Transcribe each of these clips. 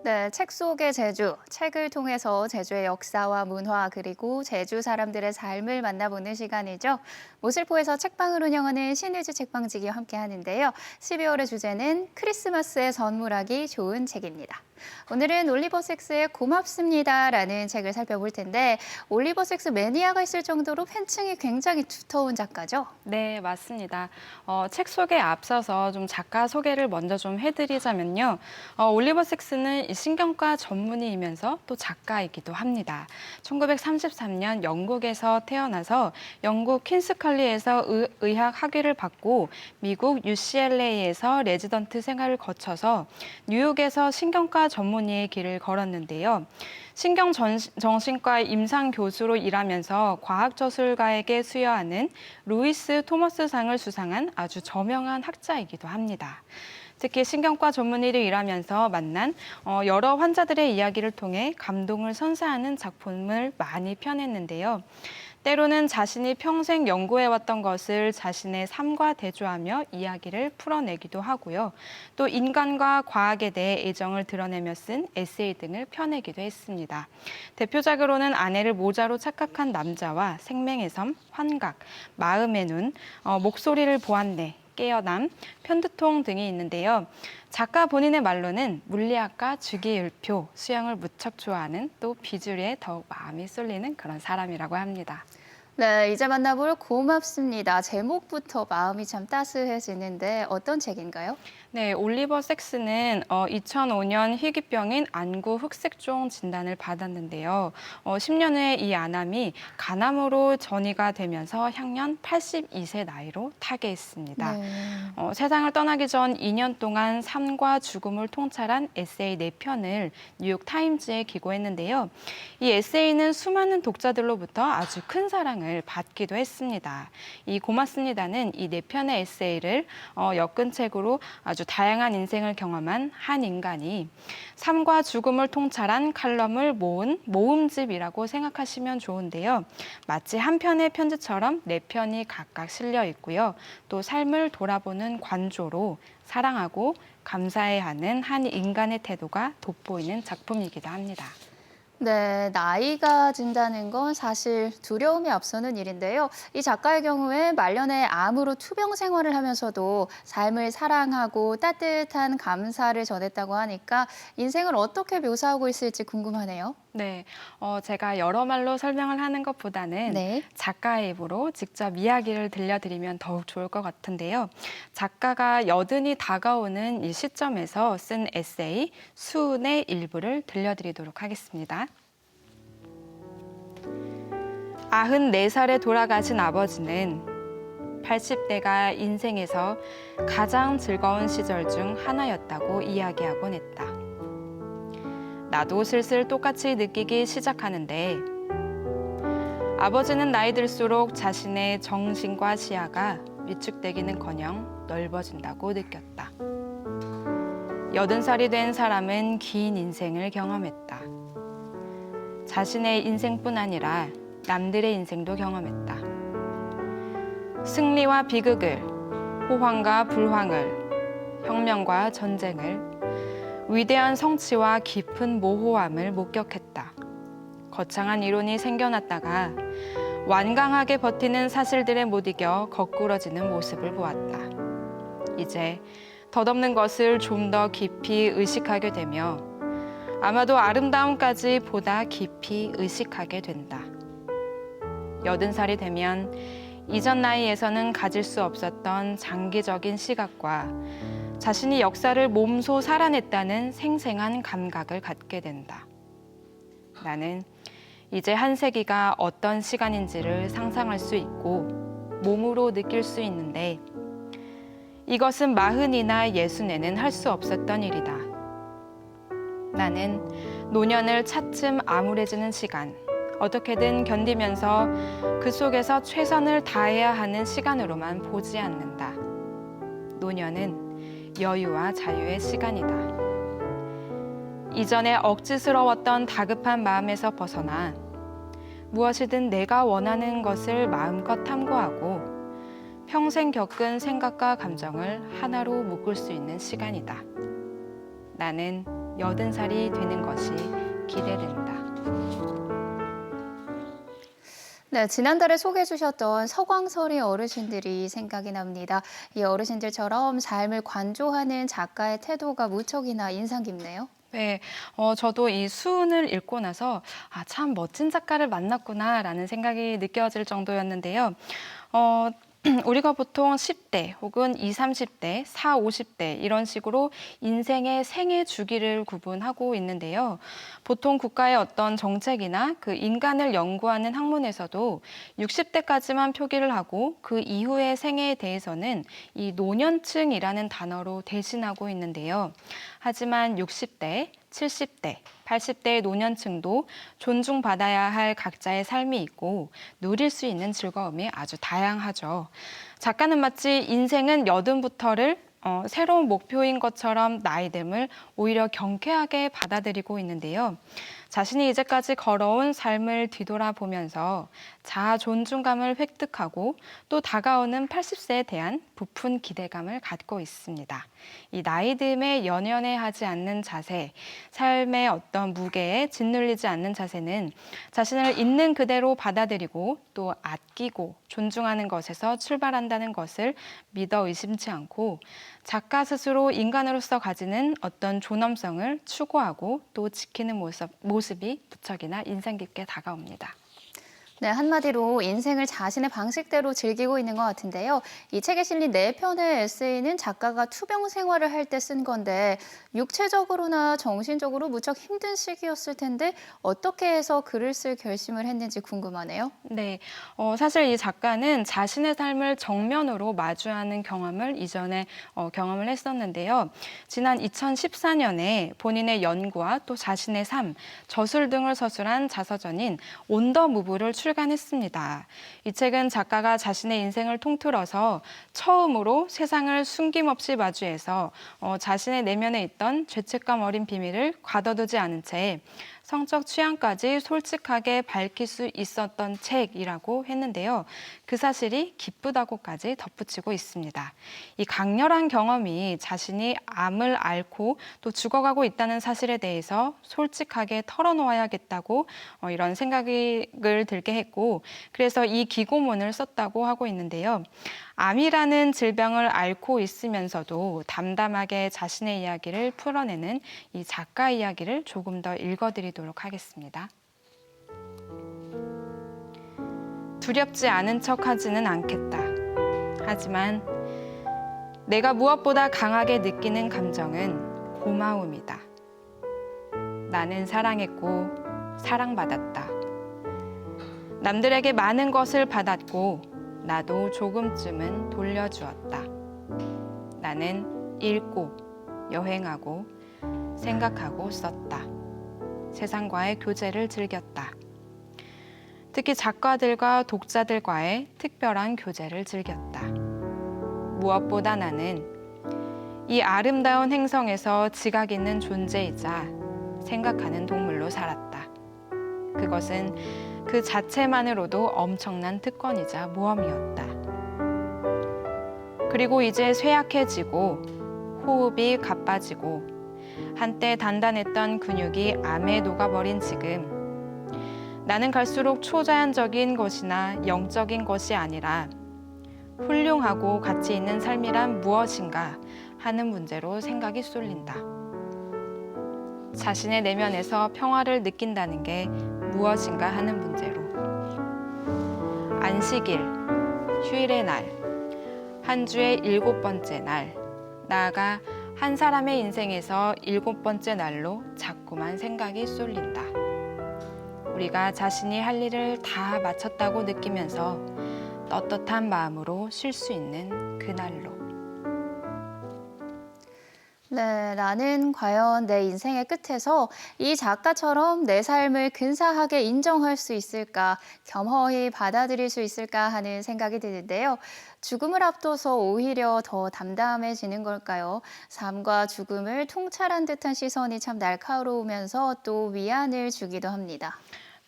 네, 책 속의 제주. 책을 통해서 제주의 역사와 문화 그리고 제주 사람들의 삶을 만나보는 시간이죠. 모슬포에서 책방을 운영하는 신의주 책방지기와 함께 하는데요. 12월의 주제는 크리스마스에 선물하기 좋은 책입니다. 오늘은 올리버 섹스의 고맙습니다라는 책을 살펴볼 텐데 올리버 섹스 매니아가 있을 정도로 팬층이 굉장히 두터운 작가죠. 네, 맞습니다. 책 소개에 앞서서 좀 작가 소개를 먼저 좀 해드리자면요. 올리버 섹스는 이 신경과 전문의이면서 또 작가이기도 합니다. 1933년 영국에서 태어나서 영국 퀸스컬리에서 의학 학위를 받고 미국 UCLA에서 레지던트 생활을 거쳐서 뉴욕에서 신경과 전문의의 길을 걸었는데요. 신경정신과 임상 교수로 일하면서 과학저술가에게 수여하는 루이스 토머스상을 수상한 아주 저명한 학자이기도 합니다. 특히 신경과 전문의로 일하면서 만난 여러 환자들의 이야기를 통해 감동을 선사하는 작품을 많이 펴냈는데요. 때로는 자신이 평생 연구해왔던 것을 자신의 삶과 대조하며 이야기를 풀어내기도 하고요. 또 인간과 과학에 대해 애정을 드러내며 쓴 에세이 등을 펴내기도 했습니다. 대표작으로는 아내를 모자로 착각한 남자와 생명의 섬, 환각, 마음의 눈, 목소리를 보았네, 깨어남, 편두통 등이 있는데요. 작가 본인의 말로는 물리학과 주기율표, 수영을 무척 좋아하는 또 비주류에 더욱 마음이 쏠리는 그런 사람이라고 합니다. 네, 이제 만나볼 고맙습니다. 제목부터 마음이 참 따스해지는데 어떤 책인가요? 네, 올리버 섹스는 2005년 희귀병인 안구 흑색종 진단을 받았는데요. 10년 후에 이 암이 간암으로 전이가 되면서 향년 82세 나이로 타계했습니다. 네. 세상을 떠나기 전 2년 동안 삶과 죽음을 통찰한 에세이 4편을 뉴욕 타임즈에 기고했는데요. 이 에세이는 수많은 독자들로부터 아주 큰 사랑을 받기도 했습니다. 이 고맙습니다는 이 4편의 에세이를 엮은 책으로 아주 다양한 인생을 경험한 한 인간이 삶과 죽음을 통찰한 칼럼을 모은 모음집이라고 생각하시면 좋은데요. 마치 한 편의 편지처럼 4편이 각각 실려 있고요. 또 삶을 돌아보는 관조로 사랑하고 감사해야 하는 한 인간의 태도가 돋보이는 작품이기도 합니다. 네, 나이가 든다는 건 사실 두려움이 앞서는 일인데요. 이 작가의 경우에 말년에 암으로 투병 생활을 하면서도 삶을 사랑하고 따뜻한 감사를 전했다고 하니까 인생을 어떻게 묘사하고 있을지 궁금하네요. 네, 제가 여러 말로 설명을 하는 것보다는 네. 작가의 입으로 직접 이야기를 들려드리면 더욱 좋을 것 같은데요. 작가가 여든이 다가오는 이 시점에서 쓴 에세이 수운의 일부를 들려드리도록 하겠습니다. 94살에 돌아가신 아버지는 80대가 인생에서 가장 즐거운 시절 중 하나였다고 이야기하곤 했다. 나도 슬슬 똑같이 느끼기 시작하는데 아버지는 나이 들수록 자신의 정신과 시야가 위축되기는커녕 넓어진다고 느꼈다. 80살이 된 사람은 긴 인생을 경험했다. 자신의 인생뿐 아니라 남들의 인생도 경험했다. 승리와 비극을, 호황과 불황을, 혁명과 전쟁을, 위대한 성취와 깊은 모호함을 목격했다. 거창한 이론이 생겨났다가 완강하게 버티는 사실들에 못 이겨 거꾸러지는 모습을 보았다. 이제 덧없는 것을 좀 더 깊이 의식하게 되며 아마도 아름다움까지 보다 깊이 의식하게 된다. 80살이 되면 이전 나이에서는 가질 수 없었던 장기적인 시각과 자신이 역사를 몸소 살아냈다는 생생한 감각을 갖게 된다. 나는 이제 한 세기가 어떤 시간인지를 상상할 수 있고 몸으로 느낄 수 있는데 이것은 40이나 60에는 할 수 없었던 일이다. 나는 노년을 차츰 암울해지는 시간, 어떻게든 견디면서 그 속에서 최선을 다해야 하는 시간으로만 보지 않는다. 노년은 여유와 자유의 시간이다. 이전에 억지스러웠던 다급한 마음에서 벗어나 무엇이든 내가 원하는 것을 마음껏 탐구하고 평생 겪은 생각과 감정을 하나로 묶을 수 있는 시간이다. 나는 살이 되는 것이 기대된다. 네, 지난달에 소개해 주셨던 서광설이 어르신들이 생각이 납니다. 이 어르신들처럼 삶을 관조하는 작가의 태도가 무척이나 인상 깊네요. 네, 저도 이 수운을 읽고 나서 참 멋진 작가를 만났구나라는 생각이 느껴질 정도였는데요. 어, 우리가 보통 10대 혹은 20, 30대, 40, 50대 이런 식으로 인생의 생애 주기를 구분하고 있는데요. 보통 국가의 어떤 정책이나 그 인간을 연구하는 학문에서도 60대까지만 표기를 하고 그 이후의 생애에 대해서는 이 노년층이라는 단어로 대신하고 있는데요. 하지만 60대, 70대, 80대의 노년층도 존중받아야 할 각자의 삶이 있고 누릴 수 있는 즐거움이 아주 다양하죠. 작가는 마치 인생은 여든부터를 새로운 목표인 것처럼 나이듦을 오히려 경쾌하게 받아들이고 있는데요. 자신이 이제까지 걸어온 삶을 뒤돌아보면서 자아 존중감을 획득하고 또 다가오는 80세에 대한 부푼 기대감을 갖고 있습니다. 이 나이듦에 연연해하지 않는 자세, 삶의 어떤 무게에 짓눌리지 않는 자세는 자신을 있는 그대로 받아들이고 또 아끼고 존중하는 것에서 출발한다는 것을 믿어 의심치 않고 작가 스스로 인간으로서 가지는 어떤 존엄성을 추구하고 또 지키는 모습이 무척이나 인상 깊게 다가옵니다. 네, 한마디로 인생을 자신의 방식대로 즐기고 있는 것 같은데요. 이 책에 실린 네 편의 에세이는 작가가 투병 생활을 할 때 쓴 건데 육체적으로나 정신적으로 무척 힘든 시기였을 텐데 어떻게 해서 글을 쓸 결심을 했는지 궁금하네요. 네, 사실 이 작가는 자신의 삶을 정면으로 마주하는 경험을 이전에 경험을 했었는데요. 지난 2014년에 본인의 연구와 또 자신의 삶, 저술 등을 서술한 자서전인 온 더 무브를 출간했습니다. 이 책은 작가가 자신의 인생을 통틀어서 처음으로 세상을 숨김없이 마주해서 자신의 내면에 있던 죄책감 어린 비밀을 가둬두지 않은 채 성적 취향까지 솔직하게 밝힐 수 있었던 책이라고 했는데요. 그 사실이 기쁘다고까지 덧붙이고 있습니다. 이 강렬한 경험이 자신이 암을 앓고 또 죽어가고 있다는 사실에 대해서 솔직하게 털어놓아야겠다고 이런 생각을 들게 했고, 그래서 이 기고문을 썼다고 하고 있는데요. 암이라는 질병을 앓고 있으면서도 담담하게 자신의 이야기를 풀어내는 이 작가 이야기를 조금 더 읽어드리도록 하겠습니다. 두렵지 않은 척 하지는 않겠다. 하지만 내가 무엇보다 강하게 느끼는 감정은 고마움이다. 나는 사랑했고 사랑받았다. 남들에게 많은 것을 받았고 나도 조금쯤은 돌려주었다. 나는 읽고 여행하고 생각하고 썼다. 세상과의 교제를 즐겼다. 특히 작가들과 독자들과의 특별한 교제를 즐겼다. 무엇보다 나는 이 아름다운 행성에서 지각 있는 존재이자 생각하는 동물로 살았다. 그것은 그 자체만으로도 엄청난 특권이자 모험이었다. 그리고 이제 쇠약해지고 호흡이 가빠지고 한때 단단했던 근육이 암에 녹아버린 지금 나는 갈수록 초자연적인 것이나 영적인 것이 아니라 훌륭하고 가치 있는 삶이란 무엇인가 하는 문제로 생각이 쏠린다. 자신의 내면에서 평화를 느낀다는 게 무엇인가 하는 문제로. 안식일, 휴일의 날, 한 주의 7번째 날, 나아가 한 사람의 인생에서 7번째 날로 자꾸만 생각이 쏠린다. 우리가 자신이 할 일을 다 마쳤다고 느끼면서 떳떳한 마음으로 쉴 수 있는 그날로. 네, 나는 과연 내 인생의 끝에서 이 작가처럼 내 삶을 근사하게 인정할 수 있을까, 겸허히 받아들일 수 있을까 하는 생각이 드는데요. 죽음을 앞둬서 오히려 더 담담해지는 걸까요? 삶과 죽음을 통찰한 듯한 시선이 참 날카로우면서 또 위안을 주기도 합니다.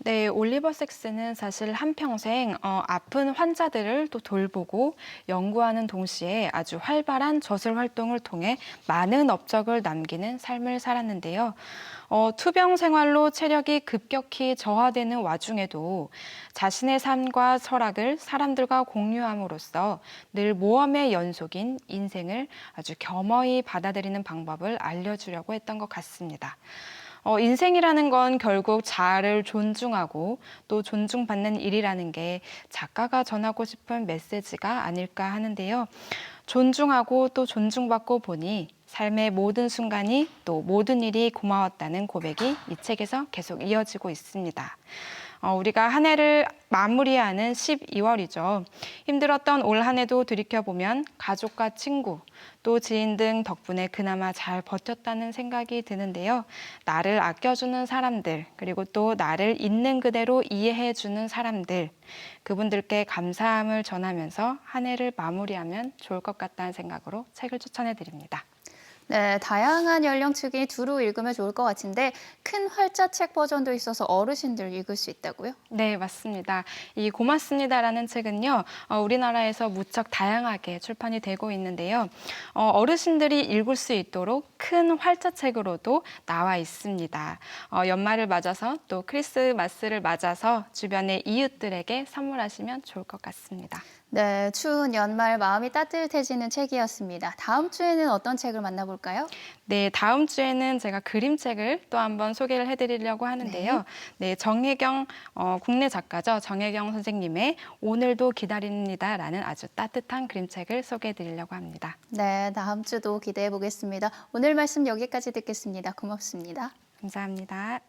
네, 올리버 섹스는 사실 한평생 아픈 환자들을 또 돌보고 연구하는 동시에 아주 활발한 저술 활동을 통해 많은 업적을 남기는 삶을 살았는데요. 투병 생활로 체력이 급격히 저하되는 와중에도 자신의 삶과 철학을 사람들과 공유함으로써 늘 모험의 연속인 인생을 아주 겸허히 받아들이는 방법을 알려주려고 했던 것 같습니다. 인생이라는 건 결국 자아를 존중하고 또 존중받는 일이라는 게 작가가 전하고 싶은 메시지가 아닐까 하는데요. 존중하고 또 존중받고 보니 삶의 모든 순간이 또 모든 일이 고마웠다는 고백이 이 책에서 계속 이어지고 있습니다. 우리가 한 해를 마무리하는 12월이죠. 힘들었던 올 한 해도 돌이켜보면 가족과 친구, 또 지인 등 덕분에 그나마 잘 버텼다는 생각이 드는데요. 나를 아껴주는 사람들, 그리고 또 나를 있는 그대로 이해해주는 사람들, 그분들께 감사함을 전하면서 한 해를 마무리하면 좋을 것 같다는 생각으로 책을 추천해드립니다. 네, 다양한 연령층이 두루 읽으면 좋을 것 같은데 큰 활자책 버전도 있어서 어르신들 읽을 수 있다고요? 네, 맞습니다. 이 고맙습니다라는 책은요, 우리나라에서 무척 다양하게 출판이 되고 있는데요. 어르신들이 읽을 수 있도록 큰 활자책으로도 나와 있습니다. 연말을 맞아서 또 크리스마스를 맞아서 주변의 이웃들에게 선물하시면 좋을 것 같습니다. 네, 추운 연말 마음이 따뜻해지는 책이었습니다. 다음 주에는 어떤 책을 만나볼까요? 네, 다음 주에는 제가 그림책을 또 한번 소개를 해드리려고 하는데요. 네, 정혜경 국내 작가죠. 정혜경 선생님의 오늘도 기다립니다라는 아주 따뜻한 그림책을 소개해드리려고 합니다. 네, 다음 주도 기대해 보겠습니다. 오늘 말씀 여기까지 듣겠습니다. 고맙습니다. 감사합니다.